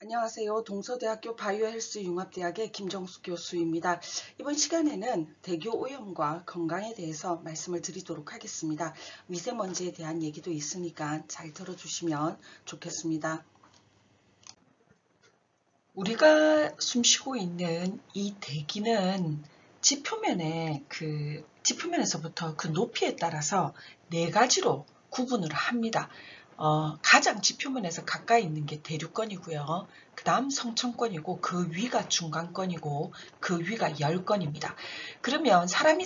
안녕하세요. 동서대학교 바이오헬스융합대학의 김정숙 교수입니다. 이번 시간에는 대교 오염과 건강에 대해서 말씀을 드리도록 하겠습니다. 미세먼지에 대한 얘기도 있으니까 잘 들어주시면 좋겠습니다. 우리가 숨쉬고 있는 이 대기는 지표면에서부터 그 높이에 따라서 네 가지로 구분을 합니다. 가장 지표면에서 가까이 있는 게 대류권이고요. 그 다음 성층권이고 그 위가 중간권이고 그 위가 열권입니다. 그러면 사람이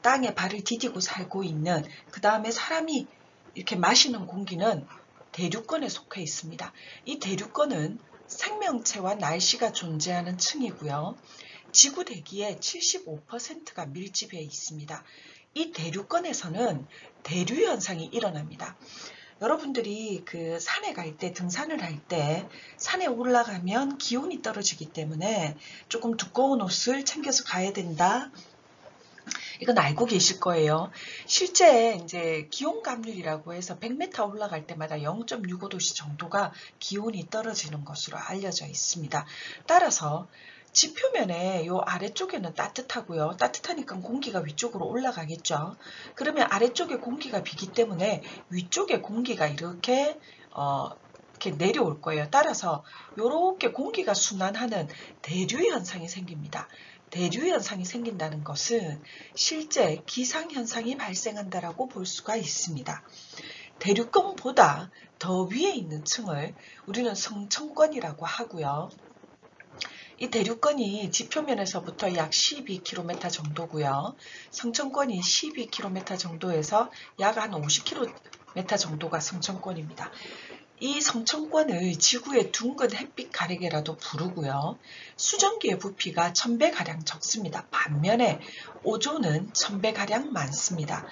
땅에 발을 디디고 살고 있는 그 다음에 사람이 이렇게 마시는 공기는 대류권에 속해 있습니다. 이 대류권은 생명체와 날씨가 존재하는 층이고요. 지구 대기의 75%가 밀집해 있습니다. 이 대류권에서는 대류 현상이 일어납니다. 여러분들이 산에 갈 때, 등산을 할 때 산에 올라가면 기온이 떨어지기 때문에 조금 두꺼운 옷을 챙겨서 가야 된다. 이건 알고 계실 거예요. 실제 이제 기온 감률이라고 해서 100m 올라갈 때마다 0.65도씨 정도가 기온이 떨어지는 것으로 알려져 있습니다. 따라서 지표면에 요 아래쪽에는 따뜻하고요. 따뜻하니까 공기가 위쪽으로 올라가겠죠. 그러면 아래쪽에 공기가 비기 때문에 위쪽에 공기가 이렇게 내려올 거예요. 따라서 이렇게 공기가 순환하는 대류 현상이 생깁니다. 대류 현상이 생긴다는 것은 실제 기상현상이 발생한다라고 볼 수가 있습니다. 대류권보다 더 위에 있는 층을 우리는 성층권이라고 하고요. 이 대류권이 지표면에서부터 약 12km 정도고요. 성층권이 12km 정도에서 약 한 50km 정도가 성층권입니다. 이 성층권을 지구의 둥근 햇빛 가리개라도 부르고요. 수증기의 부피가 1000배가량 적습니다. 반면에 오존은 1000배가량 많습니다.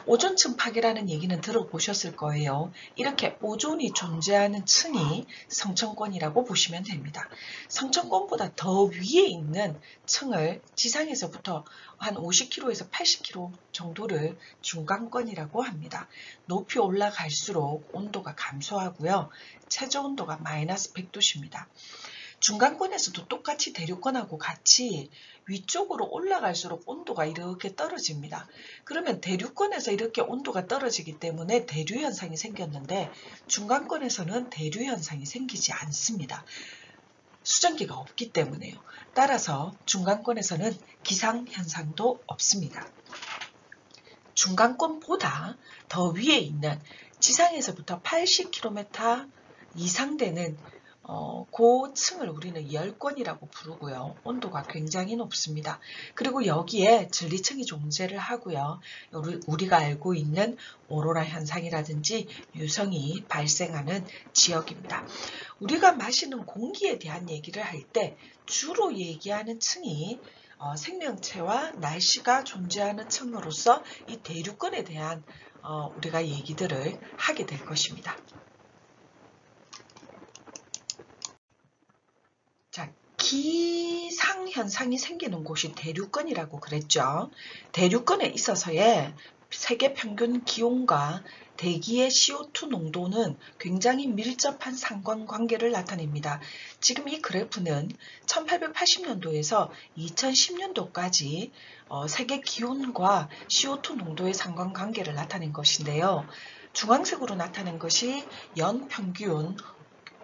오존층 파괴라는 얘기는 들어보셨을 거예요. 이렇게 오존이 존재하는 층이 성층권이라고 보시면 됩니다. 성층권보다 더 위에 있는 층을 지상에서부터 한 50km에서 80km 정도를 중간권이라고 합니다. 높이 올라갈수록 온도가 감소하고요. 최저 온도가 마이너스 100도씨입니다. 중간권에서도 똑같이 대류권하고 같이 위쪽으로 올라갈수록 온도가 이렇게 떨어집니다. 그러면 대류권에서 이렇게 온도가 떨어지기 때문에 대류 현상이 생겼는데 중간권에서는 대류 현상이 생기지 않습니다. 수증기가 없기 때문에요. 따라서 중간권에서는 기상 현상도 없습니다. 중간권보다 더 위에 있는 지상에서부터 80km 이상 되는 고층을 우리는 열권이라고 부르고요. 온도가 굉장히 높습니다. 그리고 여기에 전리층이 존재를 하고요. 우리가 알고 있는 오로라 현상이라든지 유성이 발생하는 지역입니다. 우리가 마시는 공기에 대한 얘기를 할 때 주로 얘기하는 층이 생명체와 날씨가 존재하는 층으로서 이 대류권에 대한 우리가 얘기들을 하게 될 것입니다. 자, 기상현상이 생기는 곳이 대류권이라고 그랬죠. 대류권에 있어서의 세계 평균 기온과 대기의 CO2 농도는 굉장히 밀접한 상관관계를 나타냅니다. 지금 이 그래프는 1880년도에서 2010년도까지 세계 기온과 CO2 농도의 상관관계를 나타낸 것인데요. 주황색으로 나타낸 것이 연평균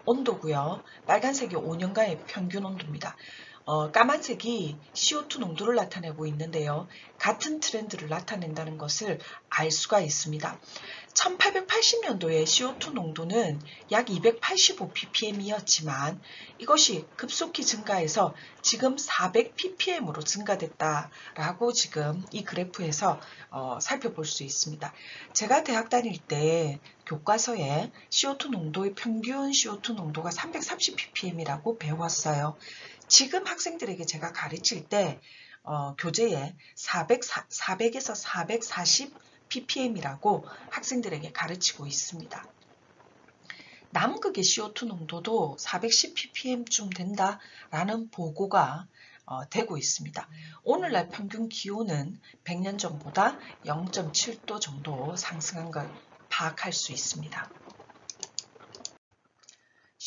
온도고요. 빨간색이 5년간의 평균 온도입니다. 까만색이 CO2 농도를 나타내고 있는데요. 같은 트렌드를 나타낸다는 것을 알 수가 있습니다. 1880년도에 CO2 농도는 약 285 ppm이었지만 이것이 급속히 증가해서 지금 400 ppm으로 증가됐다라고 지금 이 그래프에서 살펴볼 수 있습니다. 제가 대학 다닐 때 교과서에 CO2 농도의 평균 CO2 농도가 330 ppm이라고 배웠어요. 지금 학생들에게 제가 가르칠 때 교재에 400에서 440 ppm이라고 학생들에게 가르치고 있습니다. 남극의 CO2 농도도 410 ppm쯤 된다라는 보고가 되고 있습니다. 오늘날 평균 기온은 100년 전보다 0.7도 정도 상승한 걸 파악할 수 있습니다.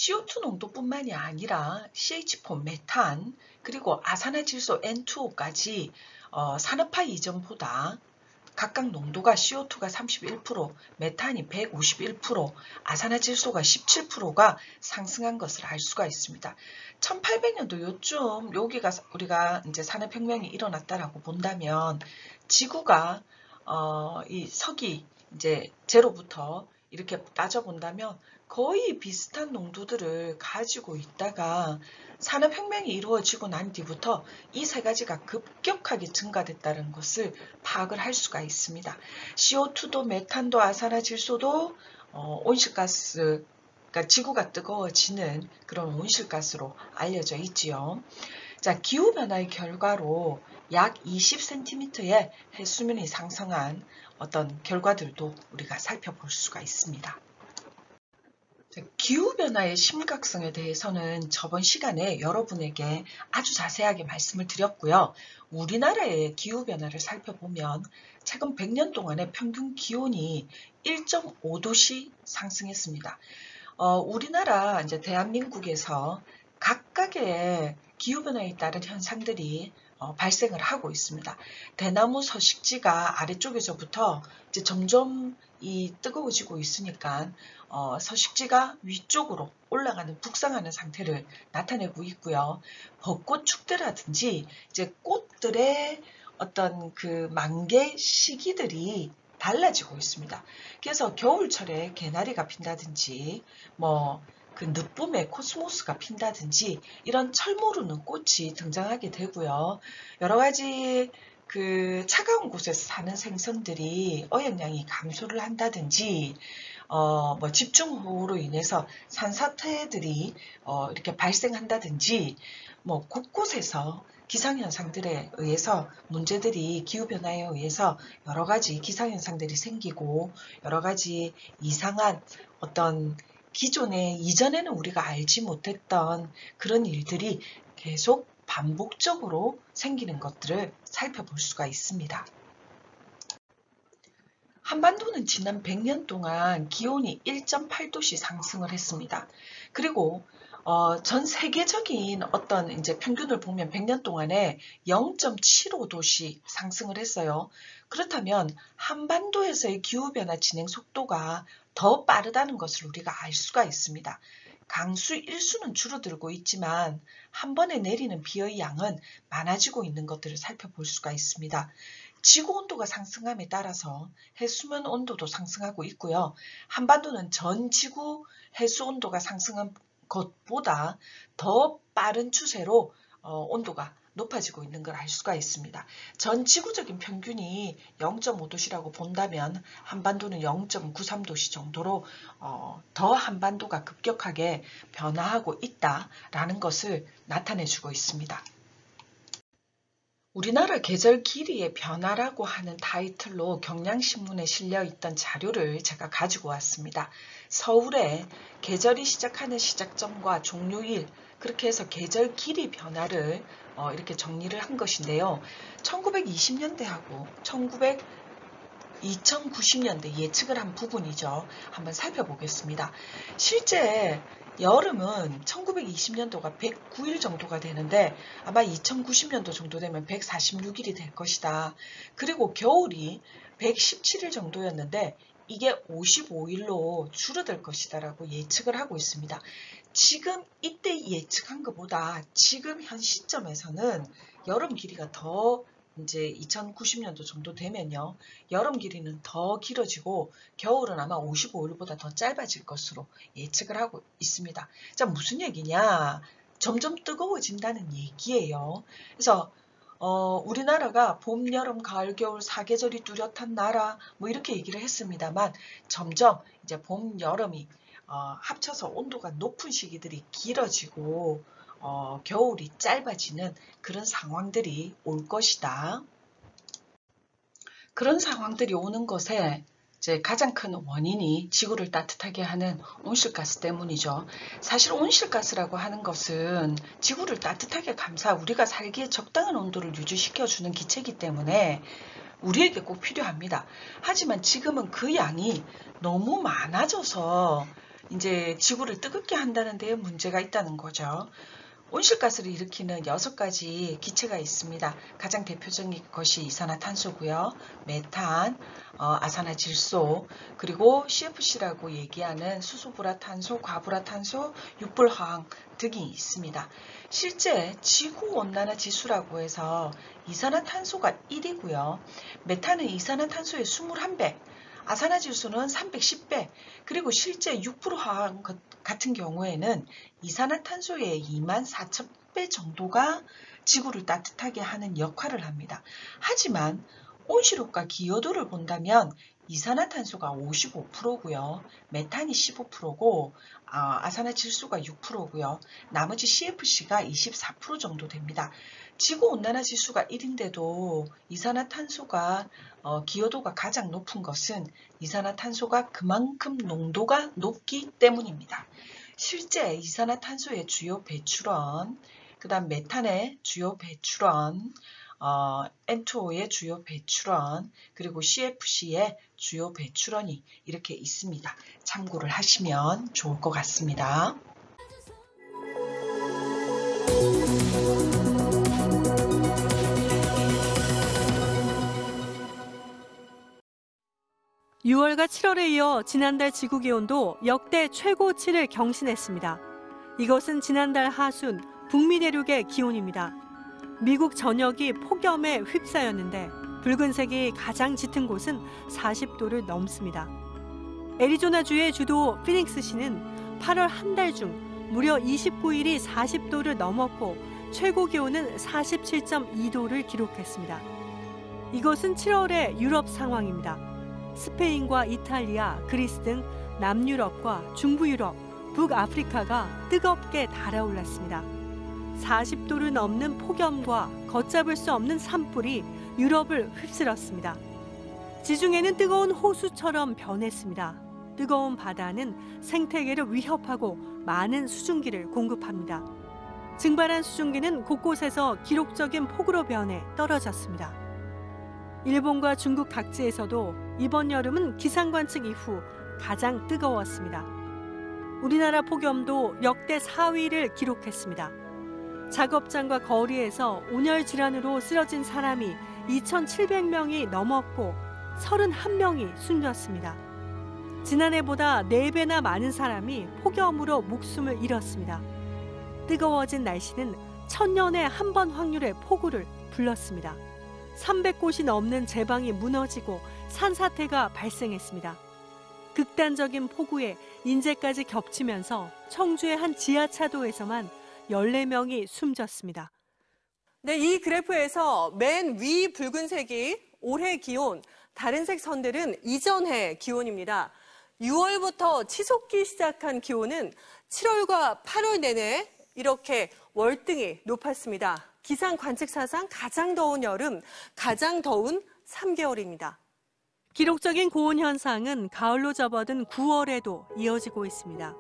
CO2 농도뿐만이 아니라 CH4 메탄 그리고 아산화질소 N2O까지 산업화 이전보다 각각 농도가 CO2가 31%, 메탄이 151%, 아산화질소가 17%가 상승한 것을 알 수가 있습니다. 1800년도 요쯤 여기가 우리가 이제 산업혁명이 일어났다라고 본다면 지구가 이 석이 이제 제로부터 이렇게 따져본다면 거의 비슷한 농도들을 가지고 있다가 산업혁명이 이루어지고 난 뒤부터 이 세 가지가 급격하게 증가됐다는 것을 파악을 할 수가 있습니다. CO2도 메탄도 아산화질소도 온실가스, 그러니까 지구가 뜨거워지는 그런 온실가스로 알려져 있지요. 자, 기후변화의 결과로 약 20cm의 해수면이 상승한 어떤 결과들도 우리가 살펴볼 수가 있습니다. 기후변화의 심각성에 대해서는 저번 시간에 여러분에게 아주 자세하게 말씀을 드렸고요. 우리나라의 기후변화를 살펴보면 최근 100년 동안의 평균 기온이 1.5도씩 상승했습니다. 우리나라 이제 대한민국에서 각각의 기후변화에 따른 현상들이 발생을 하고 있습니다. 대나무 서식지가 아래쪽에서부터 이제 점점 뜨거워지고 있으니까 서식지가 위쪽으로 올라가는 북상하는 상태를 나타내고 있고요. 벚꽃 축대라든지 이제 꽃들의 어떤 그 만개 시기들이 달라지고 있습니다. 그래서 겨울철에 개나리가 핀다든지 그 늦봄에 코스모스가 핀다든지 이런 철모르는 꽃이 등장하게 되고요. 여러 가지 그 차가운 곳에서 사는 생선들이 어획량이 감소를 한다든지 집중호우로 인해서 산사태들이 이렇게 발생한다든지 곳곳에서 기상현상들에 의해서 문제들이 기후변화에 의해서 여러 가지 기상현상들이 생기고 여러 가지 이상한 어떤 이전에는 우리가 알지 못했던 그런 일들이 계속 반복적으로 생기는 것들을 살펴볼 수가 있습니다. 한반도는 지난 100년 동안 기온이 1.8도씩 상승을 했습니다. 그리고 전 세계적인 어떤 이제 평균을 보면 100년 동안에 0.75도씩 상승을 했어요. 그렇다면 한반도에서의 기후변화 진행 속도가 더 빠르다는 것을 우리가 알 수가 있습니다. 강수 일수는 줄어들고 있지만 한 번에 내리는 비의 양은 많아지고 있는 것들을 살펴볼 수가 있습니다. 지구 온도가 상승함에 따라서 해수면 온도도 상승하고 있고요. 한반도는 전 지구 해수 온도가 상승한 것보다 더 빠른 추세로 온도가 높아지고 있는 걸 알 수가 있습니다. 전 지구적인 평균이 0.5도시라고 본다면 한반도는 0.93도시 정도로 더 한반도가 급격하게 변화하고 있다라는 것을 나타내주고 있습니다. 우리나라 계절 길이의 변화라고 하는 타이틀로 경향신문에 실려있던 자료를 제가 가지고 왔습니다. 서울에 계절이 시작하는 시작점과 종료일 그렇게 해서 계절 길이 변화를 이렇게 정리를 한 것인데요. 1920년대하고 2090년대 예측을 한 부분이죠. 한번 살펴보겠습니다. 실제 여름은 1920년도가 109일 정도가 되는데 아마 2090년도 정도 되면 146일이 될 것이다. 그리고 겨울이 117일 정도였는데 이게 55일로 줄어들 것이다 라고 예측을 하고 있습니다. 지금 이때 예측한 것보다 지금 현 시점에서는 여름 길이가 더 이제 2090년도 정도 되면요. 여름 길이는 더 길어지고 겨울은 아마 55일보다 더 짧아질 것으로 예측을 하고 있습니다. 자, 무슨 얘기냐? 점점 뜨거워진다는 얘기예요. 그래서 우리나라가 봄, 여름, 가을, 겨울 4계절이 뚜렷한 나라 이렇게 얘기를 했습니다만 점점 이제 봄, 여름이 합쳐서 온도가 높은 시기들이 길어지고 겨울이 짧아지는 그런 상황들이 올 것이다. 그런 상황들이 오는 것에 이제 가장 큰 원인이 지구를 따뜻하게 하는 온실가스 때문이죠. 사실 온실가스라고 하는 것은 지구를 따뜻하게 우리가 살기에 적당한 온도를 유지시켜주는 기체이기 때문에 우리에게 꼭 필요합니다. 하지만 지금은 그 양이 너무 많아져서 이제 지구를 뜨겁게 한다는 데 문제가 있다는 거죠. 온실가스를 일으키는 6가지 기체가 있습니다. 가장 대표적인 것이 이산화탄소고요. 메탄, 아산화질소, 그리고 CFC라고 얘기하는 수소불화탄소, 과불화탄소, 육불화학 등이 있습니다. 실제 지구온난화 지수라고 해서 이산화탄소가 1이고요. 메탄은 이산화탄소의 21배, 아산화질소는 310배, 그리고 실제 6%화학 같은 경우에는 이산화탄소의 24,000배 정도가 지구를 따뜻하게 하는 역할을 합니다. 하지만 온실효과 기여도를 본다면 이산화탄소가 55%고요. 메탄이 15%고 아산화질소가 6%고요. 나머지 CFC가 24% 정도 됩니다. 지구온난화 지수가 1인데도 이산화탄소가 기여도가 가장 높은 것은 이산화탄소가 그만큼 농도가 높기 때문입니다. 실제 이산화탄소의 주요 배출원, 그 다음 메탄의 주요 배출원, N2O의 주요 배출원, 그리고 CFC의 주요 배출원이 이렇게 있습니다. 참고를 하시면 좋을 것 같습니다. 6월과 7월에 이어 지난달 지구기온도 역대 최고치를 경신했습니다. 이것은 지난달 하순 북미 대륙의 기온입니다. 미국 전역이 폭염에 휩싸였는데 붉은색이 가장 짙은 곳은 40도를 넘습니다. 애리조나주의 주도 피닉스시는 8월 한 달 중 무려 29일이 40도를 넘었고 최고 기온은 47.2도를 기록했습니다. 이것은 7월의 유럽 상황입니다. 스페인과 이탈리아, 그리스 등 남유럽과 중부유럽, 북아프리카가 뜨겁게 달아올랐습니다. 40도를 넘는 폭염과 걷잡을 수 없는 산불이 유럽을 휩쓸었습니다. 지중해는 뜨거운 호수처럼 변했습니다. 뜨거운 바다는 생태계를 위협하고 많은 수증기를 공급합니다. 증발한 수증기는 곳곳에서 기록적인 폭우로 변해 떨어졌습니다. 일본과 중국 각지에서도 이번 여름은 기상관측 이후 가장 뜨거웠습니다. 우리나라 폭염도 역대 4위를 기록했습니다. 작업장과 거리에서 온열 질환으로 쓰러진 사람이 2,700명이 넘었고 31명이 숨졌습니다. 지난해보다 4배나 많은 사람이 폭염으로 목숨을 잃었습니다. 뜨거워진 날씨는 1000년에 한 번 확률의 폭우를 불렀습니다. 300곳이 넘는 제방이 무너지고 산사태가 발생했습니다. 극단적인 폭우에 인재까지 겹치면서 청주의 한 지하차도에서만 14명이 숨졌습니다. 네, 이 그래프에서 맨 위 붉은색이 올해 기온, 다른 색 선들은 이전해 기온입니다. 6월부터 치솟기 시작한 기온은 7월과 8월 내내 이렇게 월등히 높았습니다. 기상 관측사상 가장 더운 여름, 가장 더운 3개월입니다. 기록적인 고온 현상은 가을로 접어든 9월에도 이어지고 있습니다.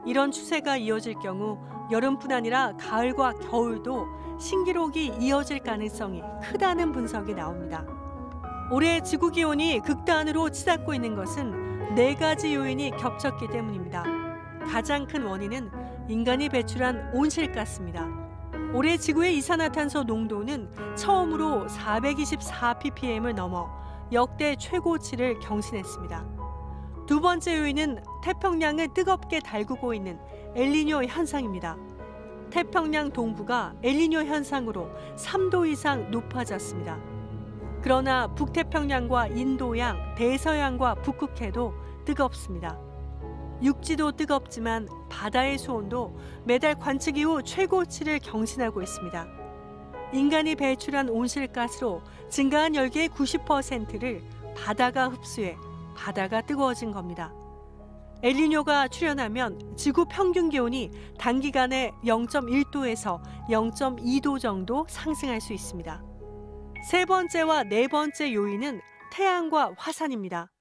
이런 추세가 이어질 경우 여름뿐 아니라 가을과 겨울도 신기록이 이어질 가능성이 크다는 분석이 나옵니다. 올해 지구 기온이 극단으로 치닫고 있는 것은 4가지 요인이 겹쳤기 때문입니다. 가장 큰 원인은 인간이 배출한 온실가스입니다. 올해 지구의 이산화탄소 농도는 처음으로 424ppm을 넘어 역대 최고치를 경신했습니다. 두 번째 요인은 태평양을 뜨겁게 달구고 있는 엘니뇨 현상입니다. 태평양 동부가 엘니뇨 현상으로 3도 이상 높아졌습니다. 그러나 북태평양과 인도양, 대서양과 북극해도 뜨겁습니다. 육지도 뜨겁지만 바다의 수온도 매달 관측 이후 최고치를 경신하고 있습니다. 인간이 배출한 온실가스로 증가한 열기의 90%를 바다가 흡수해 바다가 뜨거워진 겁니다. 엘니뇨가 출현하면 지구 평균 기온이 단기간에 0.1도에서 0.2도 정도 상승할 수 있습니다. 세 번째와 네 번째 요인은 태양과 화산입니다.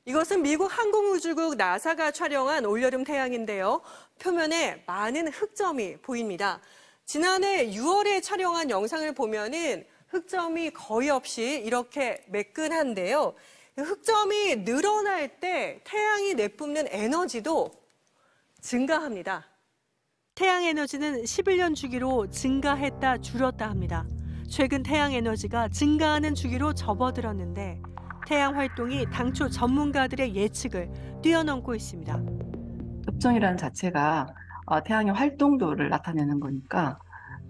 이것은 미국 항공우주국 나사가 촬영한 올여름 태양인데요. 표면에 많은 흑점이 보입니다. 지난해 6월에 촬영한 영상을 보면은 흑점이 거의 없이 이렇게 매끈한데요. 흑점이 늘어날 때 태양이 내뿜는 에너지도 증가합니다. 태양에너지는 11년 주기로 증가했다 줄었다 합니다. 최근 태양에너지가 증가하는 주기로 접어들었는데 태양 활동이 당초 전문가들의 예측을 뛰어넘고 있습니다. 흡정이라는 자체가 태양의 활동도를 나타내는 거니까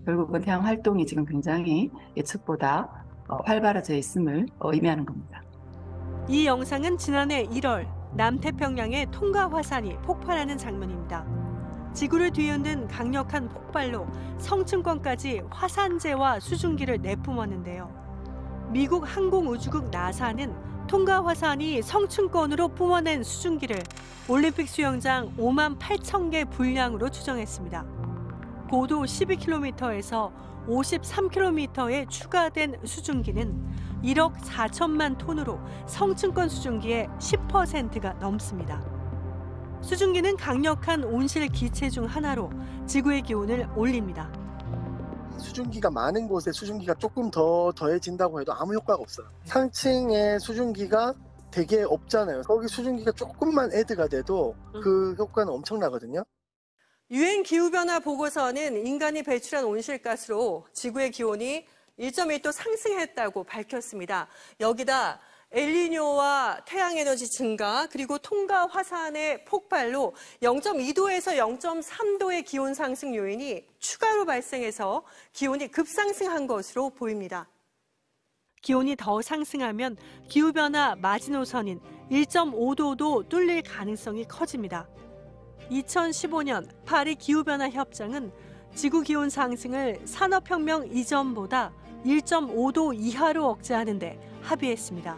결국은 태양 활동이 지금 굉장히 예측보다 활발해져 있음을 의미하는 겁니다. 이 영상은 지난해 1월 남태평양의 통가 화산이 폭발하는 장면입니다. 지구를 뒤흔든 강력한 폭발로 성층권까지 화산재와 수증기를 내뿜었는데요. 미국 항공우주국 나사는 통가 화산이 성층권으로 뿜어낸 수증기를 올림픽 수영장 5만 8천 개 분량으로 추정했습니다. 고도 12km에서 53km에 추가된 수증기는 1억 4천만 톤으로 성층권 수증기의 10%가 넘습니다. 수증기는 강력한 온실 기체 중 하나로 지구의 기온을 올립니다. 수증기가 많은 곳에 수증기가 조금 더 더해진다고 해도 아무 효과가 없어요. 상층에 수증기가 되게 없잖아요. 거기 수증기가 조금만 애드가 돼도 그 효과는 엄청나거든요. 유엔 기후변화 보고서는 인간이 배출한 온실가스로 지구의 기온이 1.1도 상승했다고 밝혔습니다. 여기다 엘니뇨와 태양에너지 증가 그리고 통가 화산의 폭발로 0.2도에서 0.3도의 기온 상승 요인이 추가로 발생해서 기온이 급상승한 것으로 보입니다. 기온이 더 상승하면 기후변화 마지노선인 1.5도도 뚫릴 가능성이 커집니다. 2015년 파리 기후변화 협정은 지구 기온 상승을 산업혁명 이전보다 1.5도 이하로 억제하는 데 합의했습니다.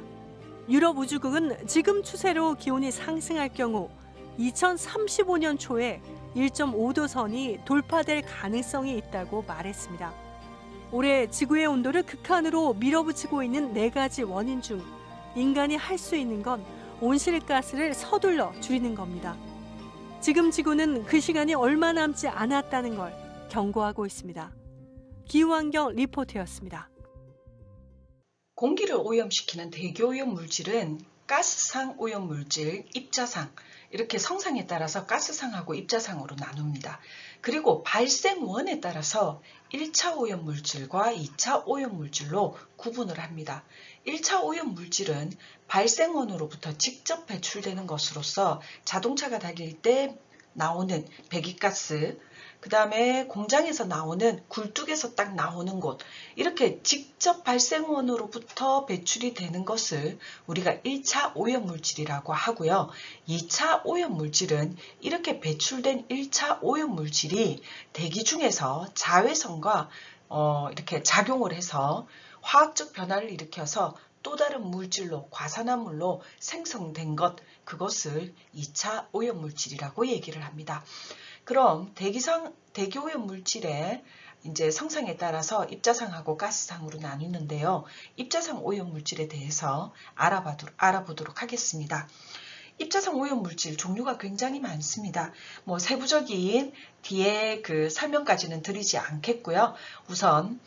유럽 우주국은 지금 추세로 기온이 상승할 경우 2035년 초에 1.5도 선이 돌파될 가능성이 있다고 말했습니다. 올해 지구의 온도를 극한으로 밀어붙이고 있는 4가지 원인 중 인간이 할 수 있는 건 온실가스를 서둘러 줄이는 겁니다. 지금 지구는 그 시간이 얼마 남지 않았다는 걸 경고하고 있습니다. 기후환경 리포트였습니다. 공기를 오염시키는 대기오염 물질은 가스상 오염물질, 입자상, 이렇게 성상에 따라서 가스상하고 입자상으로 나눕니다. 그리고 발생원에 따라서 1차 오염물질과 2차 오염물질로 구분을 합니다. 1차 오염물질은 발생원으로부터 직접 배출되는 것으로서 자동차가 달릴 때 나오는 배기가스, 그 다음에 공장에서 나오는 굴뚝에서 딱 나오는 곳, 이렇게 직접 발생원으로부터 배출이 되는 것을 우리가 1차 오염물질이라고 하고요. 2차 오염물질은 이렇게 배출된 1차 오염물질이 대기 중에서 자외선과 이렇게 작용을 해서 화학적 변화를 일으켜서 또 다른 물질로, 과산화물로 생성된 것, 그것을 2차 오염물질이라고 얘기를 합니다. 그럼 대기오염 물질의 이제 성상에 따라서 입자상하고 가스상으로 나뉘는데요. 입자상 오염 물질에 대해서 알아보도록 하겠습니다. 입자상 오염 물질 종류가 굉장히 많습니다. 뭐 세부적인 뒤에 그 설명까지는 드리지 않겠고요. 우선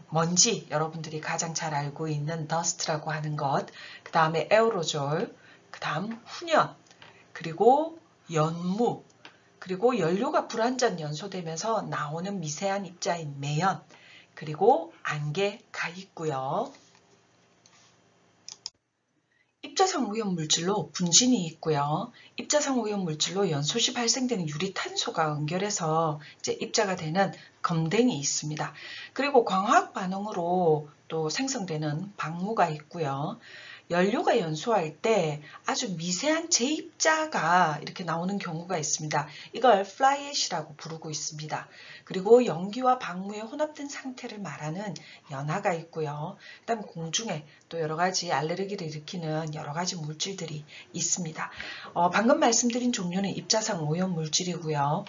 먼지, 여러분들이 가장 잘 알고 있는 더스트라고 하는 것, 그 다음에 에어로졸, 그 다음 훈연, 그리고 연무, 그리고 연료가 불완전 연소되면서 나오는 미세한 입자인 매연, 그리고 안개가 있고요. 입자상 오염물질로 분진이 있고요. 입자상 오염물질로 연소 시 발생되는 유리탄소가 응결해서 이제 입자가 되는 검댕이 있습니다. 그리고 광화학 반응으로 또 생성되는 방무가 있고요. 연료가 연소할 때 아주 미세한 재입자가 이렇게 나오는 경우가 있습니다. 이걸 플라이애쉬라고 부르고 있습니다. 그리고 연기와 방무의 혼합된 상태를 말하는 연화가 있고요. 그다음 공중에 또 여러 가지 알레르기를 일으키는 여러 가지 물질들이 있습니다. 방금 말씀드린 종류는 입자상 오염 물질이고요.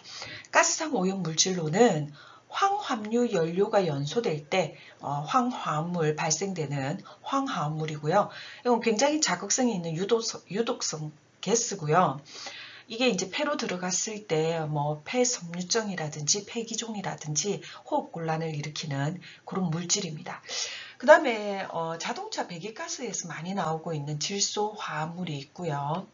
가스상 오염 물질로는 황화합류 연료가 연소될 때 황화합물 발생되는 황화합물이고요. 이건 굉장히 자극성이 있는 유독성 가스고요. 이게 이제 폐로 들어갔을 때 뭐 폐섬유증이라든지 폐기종이라든지 호흡곤란을 일으키는 그런 물질입니다. 그 다음에 자동차 배기가스에서 많이 나오고 있는 질소 화합물이 있고요.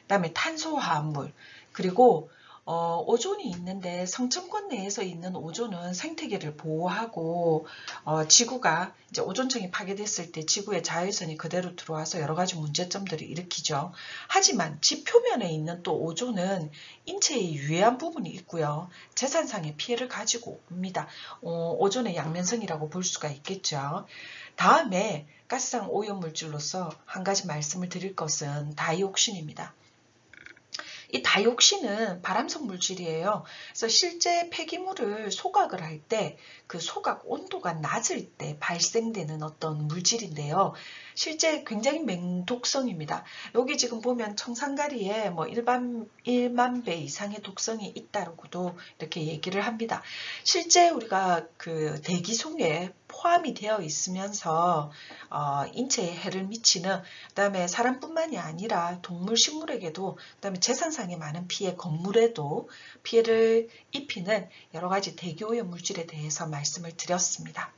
그 다음에 탄소 화합물, 그리고 오존이 있는데 성층권 내에서 있는 오존은 생태계를 보호하고 지구가 이제 오존층이 파괴됐을 때 지구의 자외선이 그대로 들어와서 여러 가지 문제점들을 일으키죠. 하지만 지표면에 있는 또 오존은 인체에 유해한 부분이 있고요. 재산상의 피해를 가지고 옵니다. 오존의 양면성이라고 볼 수가 있겠죠. 다음에 가스상 오염물질로서 한 가지 말씀을 드릴 것은 다이옥신입니다. 이 다이옥신은 발암성 물질이에요. 그래서 실제 폐기물을 소각을 할 때 그 소각 온도가 낮을 때 발생되는 어떤 물질인데요. 실제 굉장히 맹독성입니다. 여기 지금 보면 청산가리에 뭐 1만 배 이상의 독성이 있다고도 이렇게 얘기를 합니다. 실제 우리가 그 대기 속에 포함이 되어 있으면서 인체에 해를 미치는, 그다음에 사람뿐만이 아니라 동물, 식물에게도, 그다음에 재산상의 많은 피해, 건물에도 피해를 입히는 여러 가지 대기오염 물질에 대해서 말씀을 드렸습니다.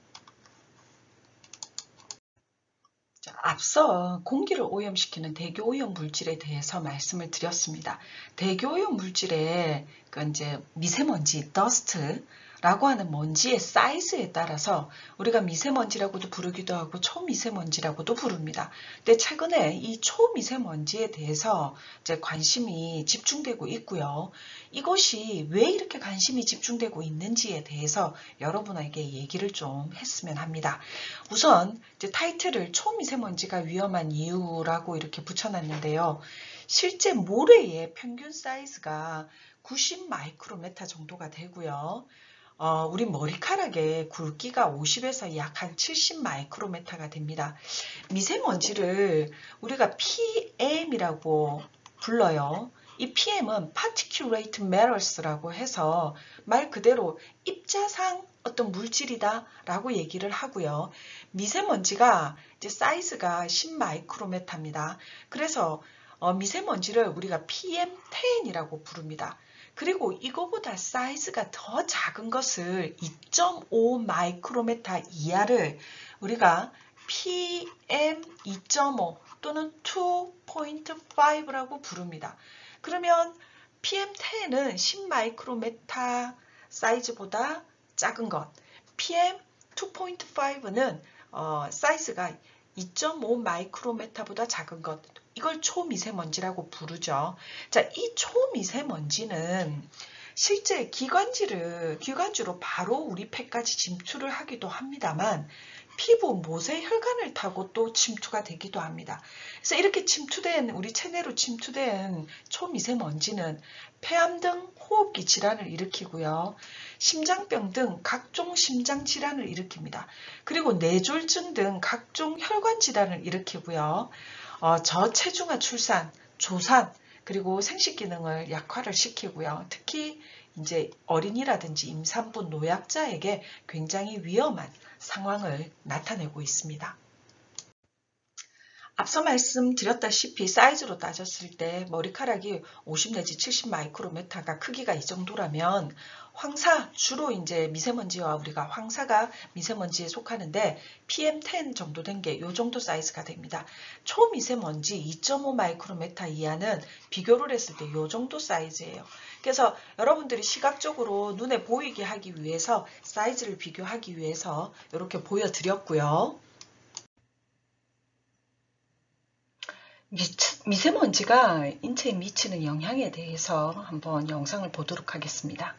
앞서 공기를 오염시키는 대기오염 물질에 대해서 말씀을 드렸습니다. 대기오염 물질의 이제 미세먼지, 더스트라고 하는 먼지의 사이즈에 따라서 우리가 미세먼지라고도 부르기도 하고 초미세먼지라고도 부릅니다. 근데 최근에 이 초미세먼지에 대해서 이제 관심이 집중되고 있고요. 이것이 왜 이렇게 관심이 집중되고 있는지에 대해서 여러분에게 얘기를 좀 했으면 합니다. 우선 이제 타이틀을 초미세먼지가 위험한 이유라고 이렇게 붙여놨는데요. 실제 모래의 평균 사이즈가 90 마이크로메타 정도가 되고요. 우리 머리카락의 굵기가 50에서 약 한 70 마이크로메타가 됩니다. 미세먼지를 우리가 PM이라고 불러요. 이 PM은 Particulate Matters라고 해서 말 그대로 입자상 어떤 물질이다 라고 얘기를 하고요. 미세먼지가 이제 사이즈가 10 마이크로메타입니다. 그래서 미세먼지를 우리가 PM10이라고 부릅니다. 그리고 이거보다 사이즈가 더 작은 것을 2.5 마이크로메타 이하를 우리가 PM2.5 또는 2.5라고 부릅니다. 그러면 PM10은 10 마이크로메타 사이즈보다 작은 것, PM2.5는 사이즈가 2.5 마이크로메타보다 작은 것, 이걸 초미세먼지라고 부르죠. 자, 이 초미세먼지는 실제 기관지로 바로 우리 폐까지 침투를 하기도 합니다만 피부, 못의 혈관을 타고 또 침투가 되기도 합니다. 그래서 이렇게 우리 체내로 침투된 초미세먼지는 폐암 등 호흡기 질환을 일으키고요. 심장병 등 각종 심장 질환을 일으킵니다. 그리고 뇌졸중 등 각종 혈관 질환을 일으키고요. 저체중아 출산, 조산, 그리고 생식 기능을 약화를 시키고요. 특히 이제 어린이라든지 임산부, 노약자에게 굉장히 위험한 상황을 나타내고 있습니다. 앞서 말씀드렸다시피 사이즈로 따졌을 때 머리카락이 50 내지 70 마이크로메타가 크기가 이 정도라면 황사, 주로 이제 미세먼지와 우리가 황사가 미세먼지에 속하는데 PM10 정도 된 게 이 정도 사이즈가 됩니다. 초미세먼지 2.5 마이크로메타 이하는 비교를 했을 때 이 정도 사이즈예요. 그래서 여러분들이 시각적으로 눈에 보이게 하기 위해서 사이즈를 비교하기 위해서 이렇게 보여드렸고요. 미세먼지가 인체에 미치는 영향에 대해서 한번 영상을 보도록 하겠습니다.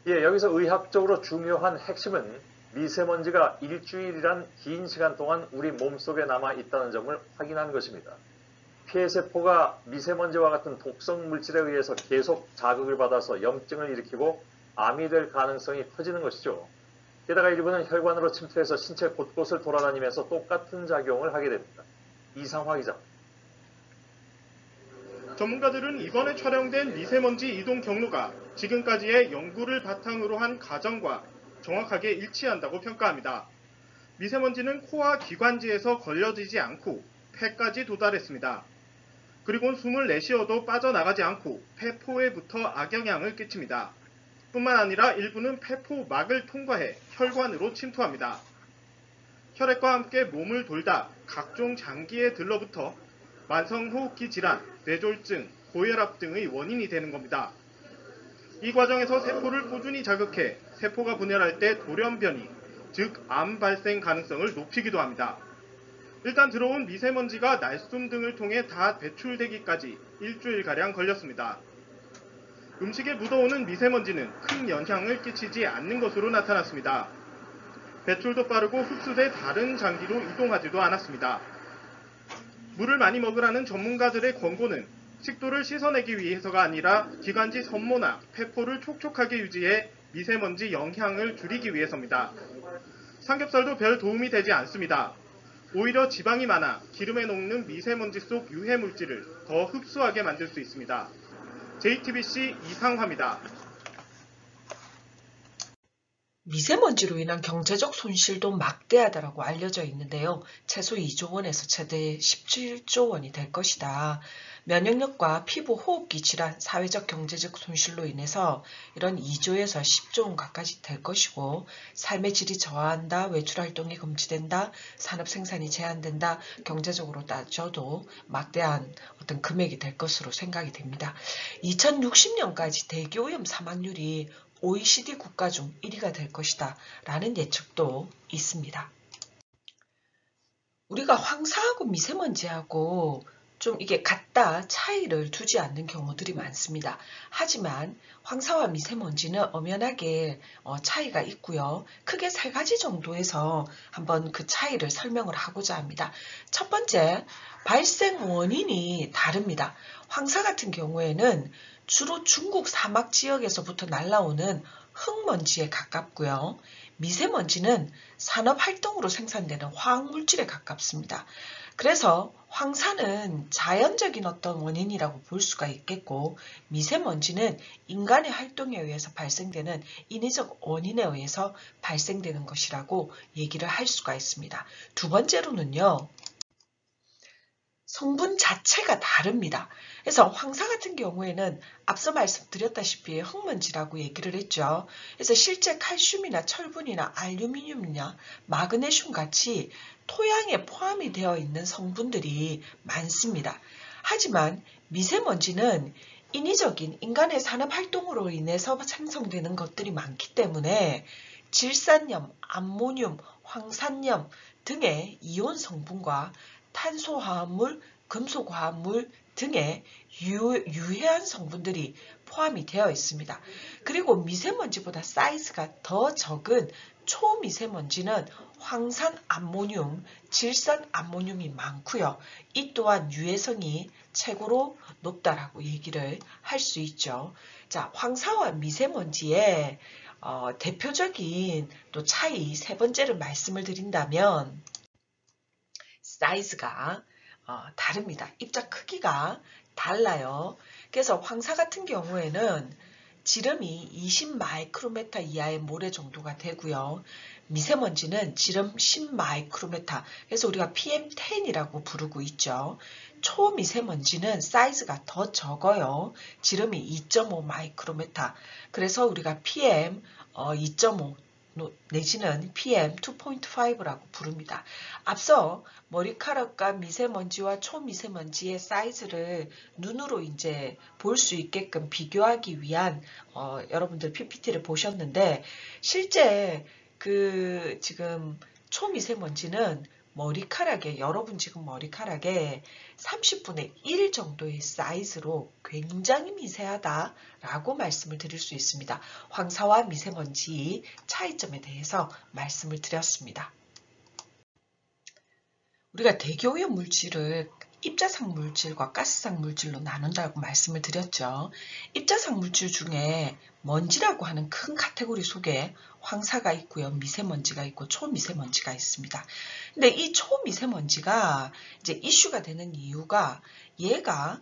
예, 여기서 의학적으로 중요한 핵심은 미세먼지가 일주일이란 긴 시간 동안 우리 몸속에 남아 있다는 점을 확인한 것입니다. 피해세포가 미세먼지와 같은 독성 물질에 의해서 계속 자극을 받아서 염증을 일으키고 암이 될 가능성이 커지는 것이죠. 게다가 일부는 혈관으로 침투해서 신체 곳곳을 돌아다니면서 똑같은 작용을 하게 됩니다. 이상화 기자. 전문가들은 이번에 촬영된 미세먼지 이동 경로가 지금까지의 연구를 바탕으로 한 가정과 정확하게 일치한다고 평가합니다. 미세먼지는 코와 기관지에서 걸려지지 않고 폐까지 도달했습니다. 그리고 숨을 내쉬어도 빠져나가지 않고 폐포에 붙어 악영향을 끼칩니다. 뿐만 아니라 일부는 폐포막을 통과해 혈관으로 침투합니다. 혈액과 함께 몸을 돌다 각종 장기에 들러붙어 만성호흡기 질환, 뇌졸중, 고혈압 등의 원인이 되는 겁니다. 이 과정에서 세포를 꾸준히 자극해 세포가 분열할 때 돌연변이, 즉 암 발생 가능성을 높이기도 합니다. 일단 들어온 미세먼지가 날숨 등을 통해 다 배출되기까지 일주일가량 걸렸습니다. 음식에 묻어오는 미세먼지는 큰 영향을 끼치지 않는 것으로 나타났습니다. 배출도 빠르고 흡수돼 다른 장기로 이동하지도 않았습니다. 물을 많이 먹으라는 전문가들의 권고는 식도를 씻어내기 위해서가 아니라 기관지 섬모나 폐포를 촉촉하게 유지해 미세먼지 영향을 줄이기 위해서입니다. 삼겹살도 별 도움이 되지 않습니다. 오히려 지방이 많아 기름에 녹는 미세먼지 속 유해 물질을 더 흡수하게 만들 수 있습니다. JTBC 이상화입니다. 미세먼지로 인한 경제적 손실도 막대하다라고 알려져 있는데요. 최소 2조 원에서 최대 17조 원이 될 것이다. 면역력과 피부 호흡기 질환, 사회적 경제적 손실로 인해서 이런 2조에서 10조 원 가까이 될 것이고, 삶의 질이 저하한다, 외출활동이 금지된다, 산업생산이 제한된다, 경제적으로 따져도 막대한 어떤 금액이 될 것으로 생각이 됩니다. 2060년까지 대기오염 사망률이 OECD 국가 중 1위가 될 것이다 라는 예측도 있습니다. 우리가 황사하고 미세먼지하고 좀 이게 같다 차이를 두지 않는 경우들이 많습니다. 하지만 황사와 미세먼지는 엄연하게 차이가 있고요. 크게 3가지 정도에서 한번 그 차이를 설명을 하고자 합니다. 첫 번째, 발생 원인이 다릅니다. 황사 같은 경우에는 주로 중국 사막 지역에서부터 날아오는 흙먼지에 가깝고요. 미세먼지는 산업활동으로 생산되는 화학물질에 가깝습니다. 그래서 황사는 자연적인 어떤 원인이라고 볼 수가 있겠고, 미세먼지는 인간의 활동에 의해서 발생되는 인위적 원인에 의해서 발생되는 것이라고 얘기를 할 수가 있습니다. 두 번째로는요, 성분 자체가 다릅니다. 그래서 황사 같은 경우에는 앞서 말씀드렸다시피 흙먼지라고 얘기를 했죠. 그래서 실제 칼슘이나 철분이나 알루미늄이나 마그네슘 같이 토양에 포함이 되어 있는 성분들이 많습니다. 하지만 미세먼지는 인위적인 인간의 산업활동으로 인해서 생성되는 것들이 많기 때문에 질산염, 암모늄, 황산염 등의 이온 성분과 탄소화합물, 금속화합물 등의 유해한 성분들이 포함이 되어 있습니다. 그리고 미세먼지보다 사이즈가 더 적은 초미세먼지는 황산암모늄, 질산암모늄이 많고요. 이 또한 유해성이 최고로 높다라고 얘기를 할 수 있죠. 자, 황사와 미세먼지의 대표적인 또 차이 세 번째를 말씀을 드린다면 사이즈가 다릅니다. 입자 크기가 달라요. 그래서 황사 같은 경우에는 지름이 20 마이크로메타 이하의 모래 정도가 되고요. 미세먼지는 지름 10 마이크로메타, 그래서 우리가 PM10이라고 부르고 있죠. 초미세먼지는 사이즈가 더 적어요. 지름이 2.5 마이크로메타, 그래서 우리가 PM 2.5 내지는 PM 2.5라고 부릅니다. 앞서 머리카락과 미세먼지와 초미세먼지의 사이즈를 눈으로 이제 볼 수 있게끔 비교하기 위한 여러분들 PPT를 보셨는데, 실제 그 지금 초미세먼지는 머리카락에, 여러분 지금 머리카락에 30분의 1 정도의 사이즈로 굉장히 미세하다라고 말씀을 드릴 수 있습니다. 황사와 미세먼지 차이점에 대해서 말씀을 드렸습니다. 우리가 대기오염 물질을 입자상 물질과 가스상 물질로 나눈다고 말씀을 드렸죠. 입자상 물질 중에 먼지라고 하는 큰 카테고리 속에 황사가 있고요. 미세먼지가 있고 초미세먼지가 있습니다. 근데 이 초미세먼지가 이제 이슈가 되는 이유가 얘가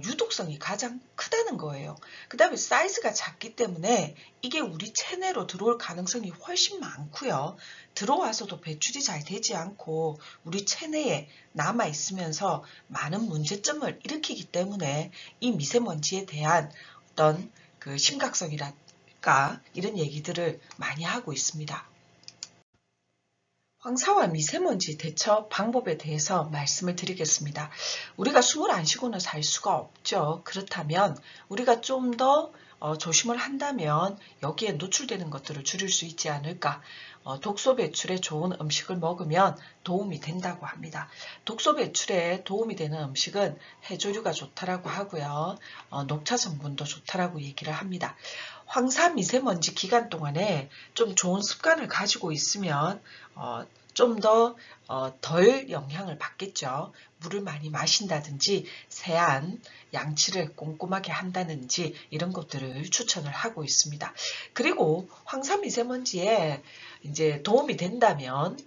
유독성이 가장 크다는 거예요. 그 다음에 사이즈가 작기 때문에 이게 우리 체내로 들어올 가능성이 훨씬 많고요. 들어와서도 배출이 잘 되지 않고 우리 체내에 남아 있으면서 많은 문제점을 일으키기 때문에 이 미세먼지에 대한 어떤 그 심각성이랄까 이런 얘기들을 많이 하고 있습니다. 황사와 미세먼지 대처 방법에 대해서 말씀을 드리겠습니다. 우리가 숨을 안 쉬고는 살 수가 없죠. 그렇다면 우리가 좀 더 조심을 한다면 여기에 노출되는 것들을 줄일 수 있지 않을까. 독소 배출에 좋은 음식을 먹으면 도움이 된다고 합니다. 독소 배출에 도움이 되는 음식은 해조류가 좋다라고 하고요. 녹차 성분도 좋다라고 얘기를 합니다. 황사 미세먼지 기간 동안에 좀 좋은 습관을 가지고 있으면 좀 더 덜 영향을 받겠죠. 물을 많이 마신다든지 세안, 양치를 꼼꼼하게 한다든지 이런 것들을 추천을 하고 있습니다. 그리고 황사 미세먼지에 이제 도움이 된다면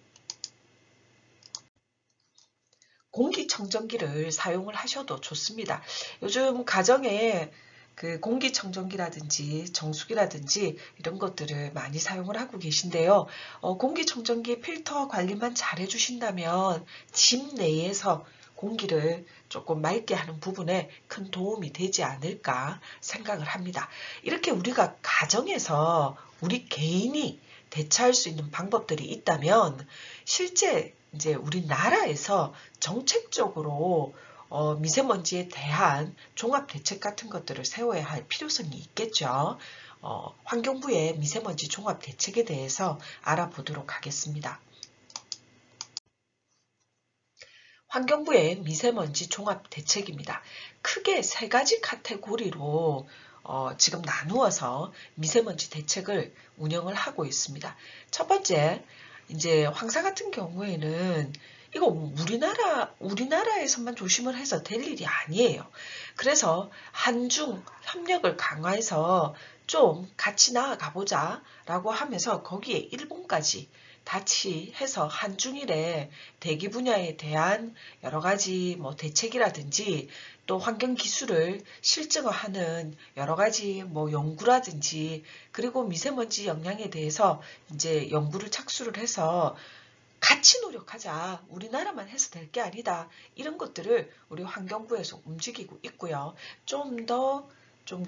공기청정기를 사용을 하셔도 좋습니다. 요즘 가정에 그 공기청정기라든지 정수기라든지 이런 것들을 많이 사용을 하고 계신데요. 공기청정기 필터 관리만 잘 해주신다면 집 내에서 공기를 조금 맑게 하는 부분에 큰 도움이 되지 않을까 생각을 합니다. 이렇게 우리가 가정에서 우리 개인이 대처할 수 있는 방법들이 있다면 실제 이제 우리나라에서 정책적으로 미세먼지에 대한 종합 대책 같은 것들을 세워야 할 필요성이 있겠죠. 환경부의 미세먼지 종합 대책에 대해서 알아보도록 하겠습니다. 환경부의 미세먼지 종합 대책입니다. 크게 3가지 카테고리로 지금 나누어서 미세먼지 대책을 운영을 하고 있습니다. 첫 번째, 이제 황사 같은 경우에는 이거 우리나라에서만 조심을 해서 될 일이 아니에요. 그래서 한중 협력을 강화해서 좀 같이 나아가 보자 라고 하면서 거기에 일본까지 같이 해서 한중일의 대기 분야에 대한 여러 가지 대책이라든지 또 환경 기술을 실증화하는 여러 가지 연구라든지 그리고 미세먼지 영향에 대해서 이제 연구를 착수를 해서 같이 노력하자. 우리나라만 해서 될 게 아니다. 이런 것들을 우리 환경부에서 움직이고 있고요. 좀 더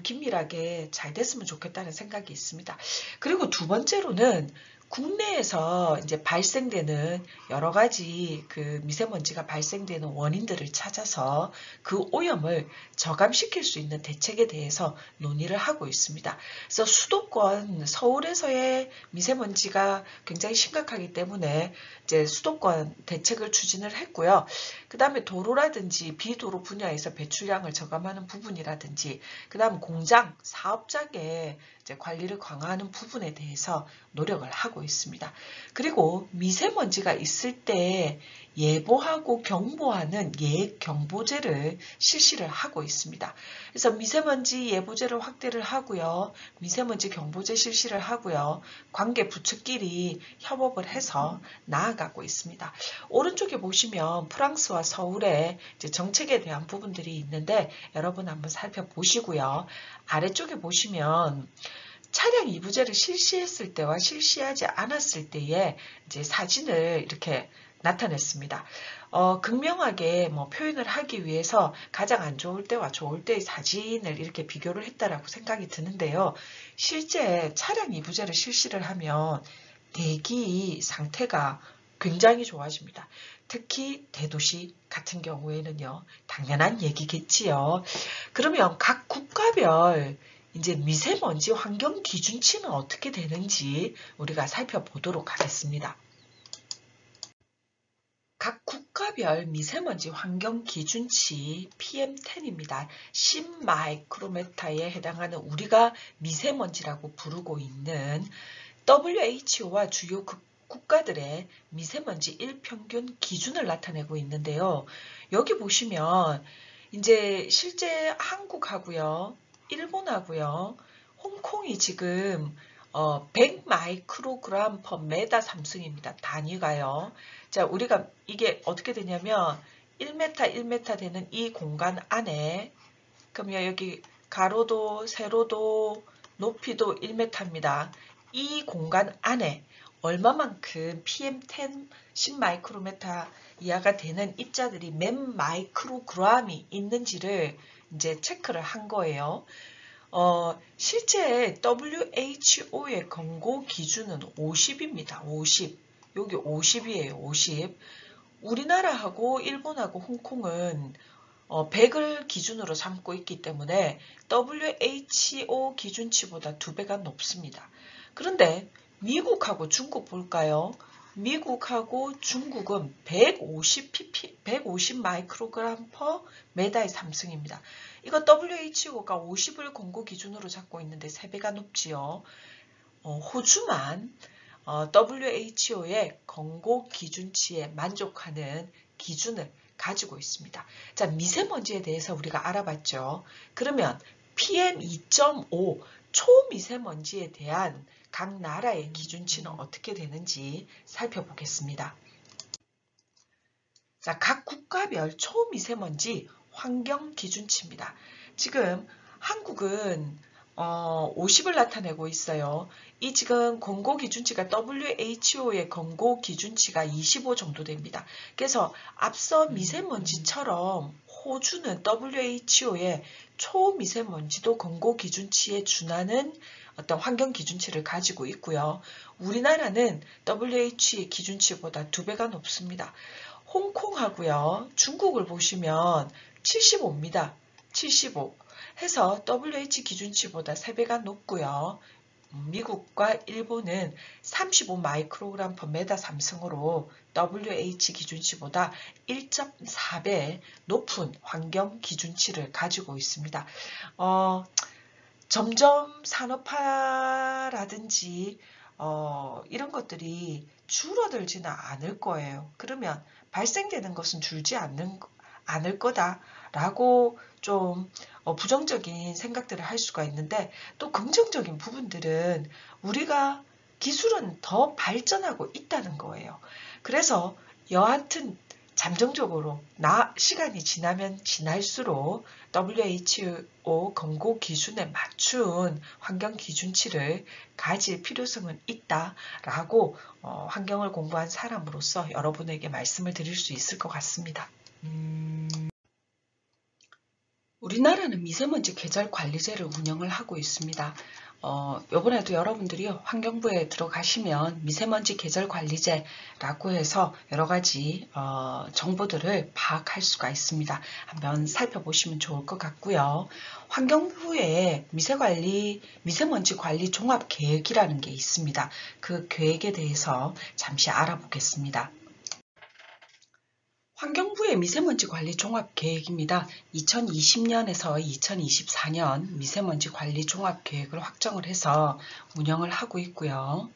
긴밀하게 잘 됐으면 좋겠다는 생각이 있습니다. 그리고 두 번째로는 국내에서 이제 발생되는 여러 가지 그 미세먼지가 발생되는 원인들을 찾아서 그 오염을 저감시킬 수 있는 대책에 대해서 논의를 하고 있습니다. 그래서 수도권 서울에서의 미세먼지가 굉장히 심각하기 때문에 이제 수도권 대책을 추진을 했고요. 그 다음에 도로라든지 비도로 분야에서 배출량을 저감하는 부분이라든지 그 다음 공장, 사업장의 이제 관리를 강화하는 부분에 대해서 노력을 하고 있습니다. 그리고 미세먼지가 있을 때 예보하고 경보하는 예경보제를 실시를 하고 있습니다. 그래서 미세먼지 예보제를 확대를 하고요. 미세먼지 경보제 실시를 하고요. 관계 부처끼리 협업을 해서 나아가고 있습니다. 오른쪽에 보시면 프랑스와 서울의 이제 정책에 대한 부분들이 있는데 여러분 한번 살펴보시고요. 아래쪽에 보시면 차량 이부제를 실시했을 때와 실시하지 않았을 때의 이제 사진을 이렇게 나타냈습니다. 극명하게 표현을 하기 위해서 가장 안 좋을 때와 좋을 때의 사진을 이렇게 비교를 했다라고 생각이 드는데요. 실제 차량 이부제를 실시를 하면 대기 상태가 굉장히 좋아집니다. 특히 대도시 같은 경우에는요. 당연한 얘기겠지요. 그러면 각 국가별 이제 미세먼지 환경 기준치는 어떻게 되는지 우리가 살펴보도록 하겠습니다. 각 국가별 미세먼지 환경 기준치 PM10입니다. 10마이크로메타에 해당하는 우리가 미세먼지라고 부르고 있는 WHO와 주요 국가들의 미세먼지 일평균 기준을 나타내고 있는데요. 여기 보시면 이제 실제 한국하고요. 일본하고요. 홍콩이 지금 100 마이크로그램 per 메다 삼승입니다. 단위가요. 자, 우리가 이게 어떻게 되냐면 1m 1m 되는 이 공간 안에 그러면 여기 가로도 세로도 높이도 1m입니다. 이 공간 안에 얼마만큼 PM10 10 마이크로메타 이하가 되는 입자들이 몇 마이크로그램이 있는지를 이제 체크를 한 거예요. 실제 WHO의 권고 기준은 50입니다. 50. 여기 50이에요. 50. 우리나라하고 일본하고 홍콩은 100을 기준으로 삼고 있기 때문에 WHO 기준치보다 2배가 높습니다. 그런데 미국하고 중국 볼까요? 미국하고 중국은 150 마이크로그램 퍼 메다의 삼승입니다. 이거 WHO가 50을 권고 기준으로 잡고 있는데 3배가 높지요. 호주만 WHO의 권고 기준치에 만족하는 기준을 가지고 있습니다. 자, 미세먼지에 대해서 우리가 알아봤죠. 그러면 PM2.5 초미세먼지에 대한 각 나라의 기준치는 어떻게 되는지 살펴보겠습니다. 자, 각 국가별 초미세먼지 환경 기준치입니다. 지금 한국은 50을 나타내고 있어요. 이 지금 권고 기준치가 WHO의 권고 기준치가 25 정도 됩니다. 그래서 앞서 미세먼지처럼 호주는 WHO의 초미세먼지도 권고 기준치에 준하는 어떤 환경 기준치를 가지고 있고요. 우리나라는 WHO의 기준치보다 2배가 높습니다. 홍콩하고요. 중국을 보시면 75입니다. 75 해서 WHO 기준치보다 3배가 높고요. 미국과 일본은 35 마이크로그램 퍼 메다 삼승으로 WHO 기준치보다 1.4배 높은 환경 기준치를 가지고 있습니다. 점점 산업화라든지 이런 것들이 줄어들지는 않을 거예요. 그러면 발생되는 것은 줄지 않을 거다라고 좀 부정적인 생각들을 할 수가 있는데, 또 긍정적인 부분들은 우리가 기술은 더 발전하고 있다는 거예요. 그래서 여하튼 잠정적으로 시간이 지나면 지날수록 WHO 권고 기준에 맞춘 환경 기준치를 가질 필요성은 있다라고 환경을 공부한 사람으로서 여러분에게 말씀을 드릴 수 있을 것 같습니다. 우리나라는 미세먼지 계절 관리제를 운영을 하고 있습니다. 이번에도 여러분들이 환경부에 들어가시면 미세먼지 계절 관리제라고 해서 여러 가지 정보들을 파악할 수가 있습니다. 한번 살펴보시면 좋을 것 같고요. 환경부에 미세먼지 관리 종합 계획이라는 게 있습니다. 그 계획에 대해서 잠시 알아보겠습니다. 환경부의 미세먼지 관리 종합 계획입니다. 2020년에서 2024년 미세먼지 관리 종합 계획을 확정을 해서 운영을 하고 있고요.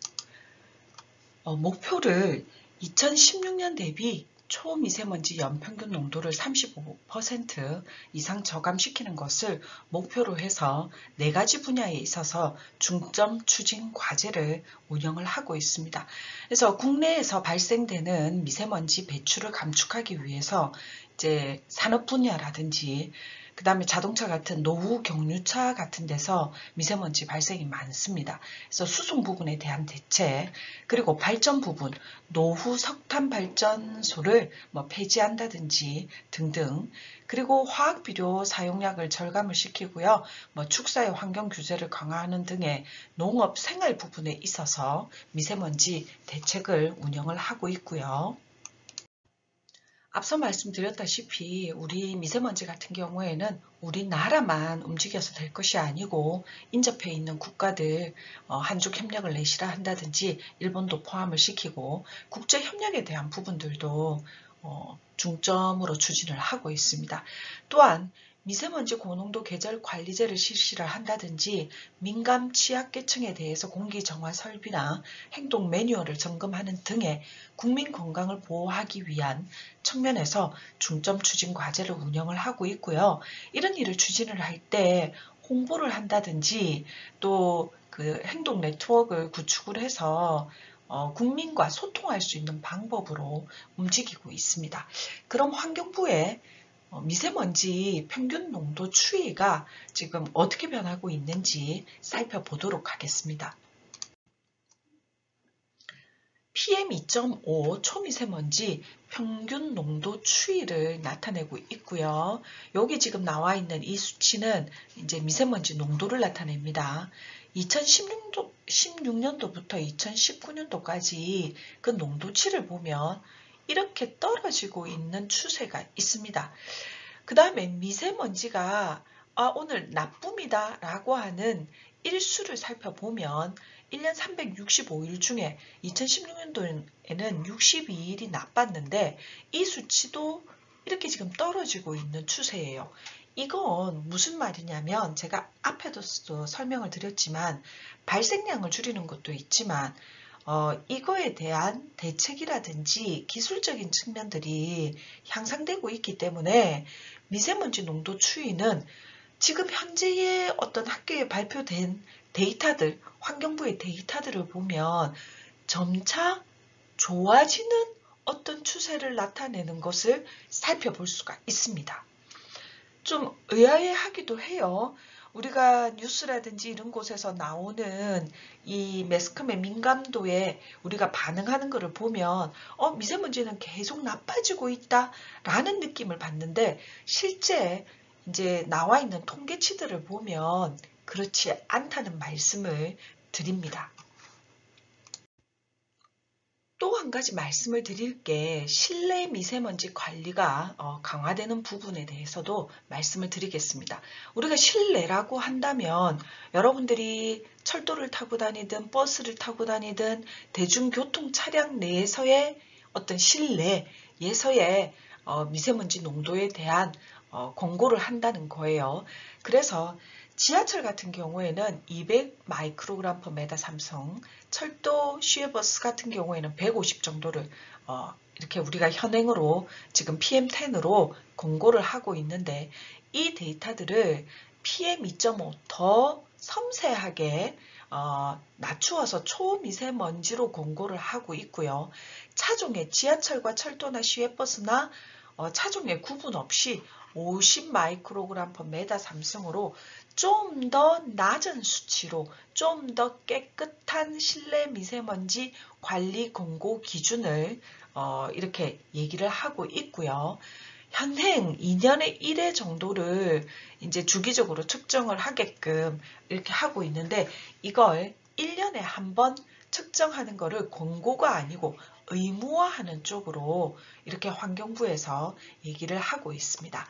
목표를 2016년 대비 초미세먼지 연평균 농도를 35% 이상 저감시키는 것을 목표로 해서 4가지 분야에 있어서 중점 추진 과제를 운영을 하고 있습니다. 그래서 국내에서 발생되는 미세먼지 배출을 감축하기 위해서 이제 산업 분야라든지 그 다음에 자동차 같은 노후 경유차 같은 데서 미세먼지 발생이 많습니다. 그래서 수송 부분에 대한 대책, 그리고 발전 부분, 노후 석탄 발전소를 폐지한다든지 등등, 그리고 화학비료 사용량을 절감을 시키고요. 축사의 환경 규제를 강화하는 등의 농업 생활 부분에 있어서 미세먼지 대책을 운영을 하고 있고요. 앞서 말씀드렸다시피 우리 미세먼지 같은 경우에는 우리나라만 움직여서 될 것이 아니고 인접해 있는 국가들 한중 협력을 내시라 한다든지 일본도 포함을 시키고 국제 협력에 대한 부분들도 중점으로 추진을 하고 있습니다. 또한 미세먼지 고농도 계절 관리제를 실시를 한다든지 민감 취약계층에 대해서 공기 정화 설비나 행동 매뉴얼을 점검하는 등의 국민 건강을 보호하기 위한 측면에서 중점 추진 과제를 운영을 하고 있고요. 이런 일을 추진을 할 때 홍보를 한다든지 또 그 행동 네트워크를 구축을 해서 국민과 소통할 수 있는 방법으로 움직이고 있습니다. 그럼 환경부의 미세먼지 평균 농도 추이가 지금 어떻게 변하고 있는지 살펴보도록 하겠습니다. PM2.5 초미세먼지 평균 농도 추이를 나타내고 있고요. 여기 지금 나와 있는 이 수치는 이제 미세먼지 농도를 나타냅니다. 2016년도부터 2019년도까지 그 농도치를 보면 이렇게 떨어지고 있는 추세가 있습니다. 그 다음에 미세먼지가 오늘 나쁨이다 라고 하는 일수를 살펴보면 1년 365일 중에 2016년도에는 62일이 나빴는데 이 수치도 이렇게 지금 떨어지고 있는 추세예요. 이건 무슨 말이냐면 제가 앞에도 설명을 드렸지만 발생량을 줄이는 것도 있지만 이거에 대한 대책이라든지 기술적인 측면들이 향상되고 있기 때문에 미세먼지 농도 추이는 지금 현재의 어떤 학교에 발표된 데이터들, 환경부의 데이터들을 보면 점차 좋아지는 어떤 추세를 나타내는 것을 살펴볼 수가 있습니다. 좀 의아해하기도 해요. 우리가 뉴스라든지 이런 곳에서 나오는 이 매스컴의 민감도에 우리가 반응하는 것을 보면 미세먼지는 계속 나빠지고 있다라는 느낌을 받는데 실제 이제 나와 있는 통계치들을 보면 그렇지 않다는 말씀을 드립니다. 또 한 가지 말씀을 드릴 게 실내 미세먼지 관리가 강화되는 부분에 대해서도 말씀을 드리겠습니다. 우리가 실내라고 한다면 여러분들이 철도를 타고 다니든 버스를 타고 다니든 대중교통 차량 내에서의 어떤 실내에서의 미세먼지 농도에 대한 권고를 한다는 거예요. 그래서 지하철 같은 경우에는 200 마이크로그램 per 메다 삼성, 철도 시외버스 같은 경우에는 150 정도를 이렇게 우리가 현행으로 지금 PM10으로 권고를 하고 있는데 이 데이터들을 PM2.5 더 섬세하게 낮추어서 초미세먼지로 권고를 하고 있고요. 차종의 지하철과 철도나 시외버스나 차종의 구분 없이 50 마이크로그램 per 메다 삼성으로 좀 더 낮은 수치로 좀 더 깨끗한 실내 미세먼지 관리 권고 기준을 이렇게 얘기를 하고 있고요. 현행 2년에 1회 정도를 이제 주기적으로 측정을 하게끔 이렇게 하고 있는데 이걸 1년에 한 번 측정하는 거를 권고가 아니고 의무화하는 쪽으로 이렇게 환경부에서 얘기를 하고 있습니다.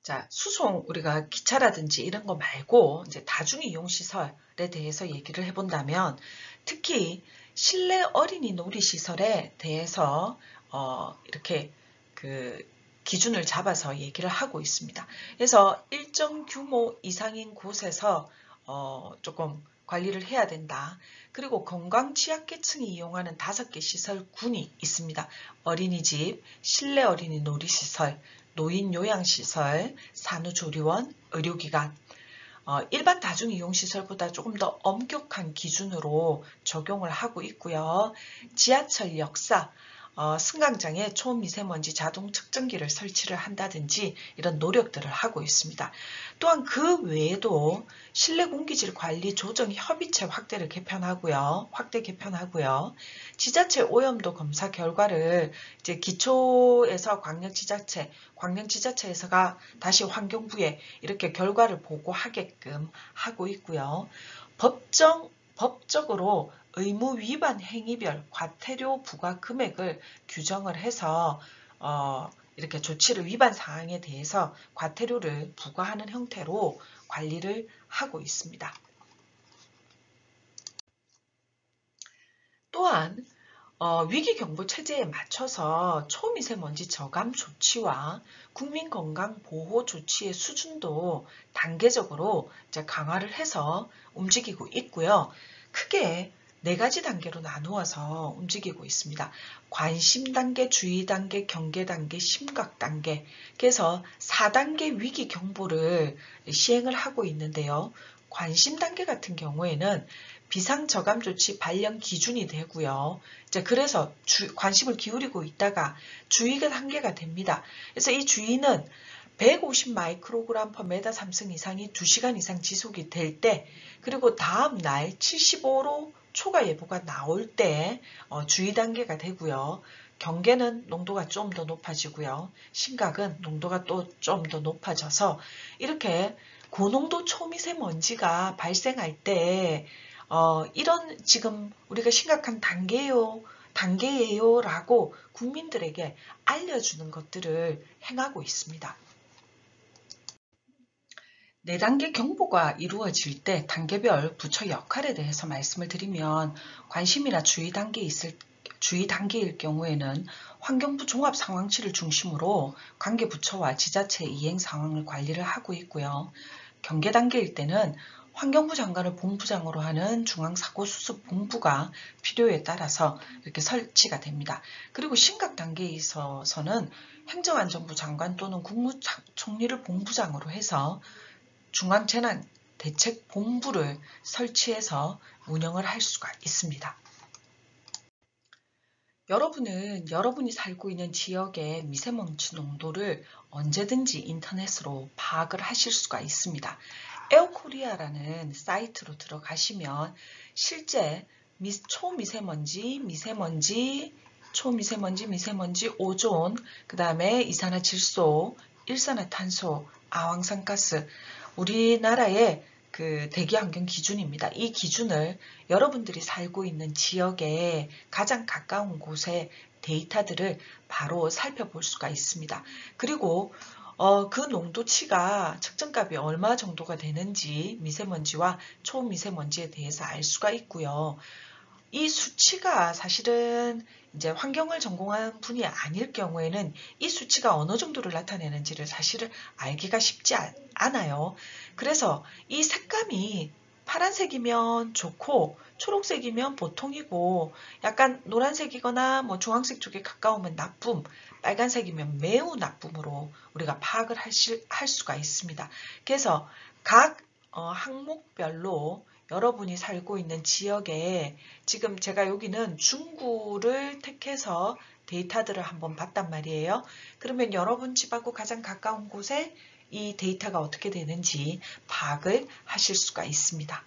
자, 수송 우리가 기차라든지 이런 거 말고 이제 다중이용시설에 대해서 얘기를 해본다면 특히 실내 어린이 놀이시설에 대해서 이렇게 그 기준을 잡아서 얘기를 하고 있습니다. 그래서 일정 규모 이상인 곳에서 조금 관리를 해야 된다. 그리고 건강 취약계층이 이용하는 5개 시설군이 있습니다. 어린이집, 실내 어린이 놀이시설, 노인 요양시설, 산후조리원, 의료기관, 일반 다중이용시설보다 조금 더 엄격한 기준으로 적용을 하고 있고요. 지하철 역사, 승강장에 초미세먼지 자동 측정기를 설치를 한다든지 이런 노력들을 하고 있습니다. 또한 그 외에도 실내 공기질 관리 조정 협의체 확대 개편하고요. 지자체 오염도 검사 결과를 이제 기초에서 광역지자체에서가 다시 환경부에 이렇게 결과를 보고하게끔 하고 있고요. 법적으로 의무 위반 행위별 과태료 부과 금액을 규정을 해서 이렇게 조치를 위반 사항에 대해서 과태료를 부과하는 형태로 관리를 하고 있습니다. 또한 위기경보체제에 맞춰서 초미세먼지 저감 조치와 국민건강보호 조치의 수준도 단계적으로 이제 강화를 해서 움직이고 있고요. 크게 4가지 단계로 나누어서 움직이고 있습니다. 관심 단계, 주의 단계, 경계 단계, 심각 단계. 그래서 4단계 위기 경보를 시행을 하고 있는데요. 관심 단계 같은 경우에는 비상저감 조치 발령 기준이 되고요. 이제 그래서 관심을 기울이고 있다가 주의가 단계가 됩니다. 그래서 이 주의는 150 마이크로그램 per 메다 삼성 이상이 2시간 이상 지속이 될 때, 그리고 다음 날 75로 초과 예보가 나올 때 주의 단계가 되고요. 경계는 농도가 좀 더 높아지고요. 심각은 농도가 또 좀 더 높아져서 이렇게 고농도 초미세먼지가 발생할 때 이런 지금 우리가 심각한 단계예요 라고 국민들에게 알려주는 것들을 행하고 있습니다. 4단계 경보가 이루어질 때 단계별 부처 역할에 대해서 말씀을 드리면, 관심이나 주의 단계일 경우에는 환경부 종합상황실을 중심으로 관계 부처와 지자체 이행 상황을 관리를 하고 있고요. 경계 단계일 때는 환경부 장관을 본부장으로 하는 중앙사고수습본부가 필요에 따라서 이렇게 설치가 됩니다. 그리고 심각 단계에 있어서는 행정안전부 장관 또는 국무총리를 본부장으로 해서 중앙재난대책본부를 설치해서 운영을 할 수가 있습니다. 여러분은 여러분이 살고 있는 지역의 미세먼지 농도를 언제든지 인터넷으로 파악을 하실 수가 있습니다. 에어코리아라는 사이트로 들어가시면 실제 초미세먼지, 미세먼지, 오존, 그 다음에 이산화질소, 일산화탄소, 아황산가스, 우리나라의 그 대기환경 기준입니다. 이 기준을 여러분들이 살고 있는 지역에 가장 가까운 곳의 데이터들을 바로 살펴볼 수가 있습니다. 그리고 그 농도치가 측정값이 얼마 정도가 되는지 미세먼지와 초미세먼지에 대해서 알 수가 있고요. 이 수치가 사실은 이제 환경을 전공한 분이 아닐 경우에는 이 수치가 어느 정도를 나타내는지를 사실은 알기가 쉽지 않아요. 그래서 이 색감이 파란색이면 좋고 초록색이면 보통이고 약간 노란색이거나 뭐 주황색 쪽에 가까우면 나쁨, 빨간색이면 매우 나쁨으로 우리가 파악을 할 수가 있습니다. 그래서 각 항목별로 여러분이 살고 있는 지역에 지금 제가 여기는 중구를 택해서 데이터들을 한번 봤단 말이에요. 그러면 여러분 집하고 가장 가까운 곳에 이 데이터가 어떻게 되는지 파악을 하실 수가 있습니다.